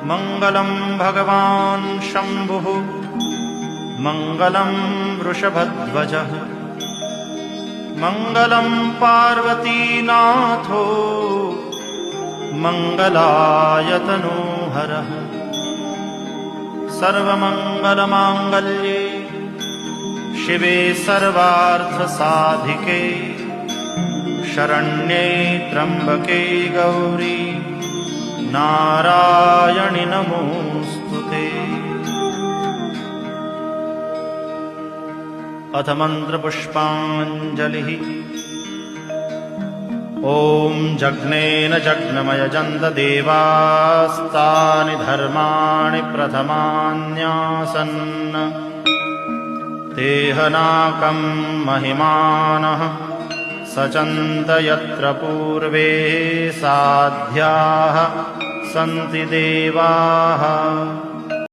मङ्गलं भगवान् शम्भुः मङ्गलं वृषभध्वजः मङ्गलं पार्वतीनाथो मङ्गलायतनोहरः सर्वमङ्गलमाङ्गल्ये शिवे सर्वार्थसाधिके शरण्ये त्र्यम्बके गौरी नारायणि नमोऽस्तुते। अथ मन्त्रपुष्पाञ्जलिः। ॐ जग्नेन जग्नमयजन्त देवास्तानि धर्माणि प्रथमान्यासन् तेहनाकं महिमानः सचन्त यत्र पूर्वे साध्याः सन्ति देवाः।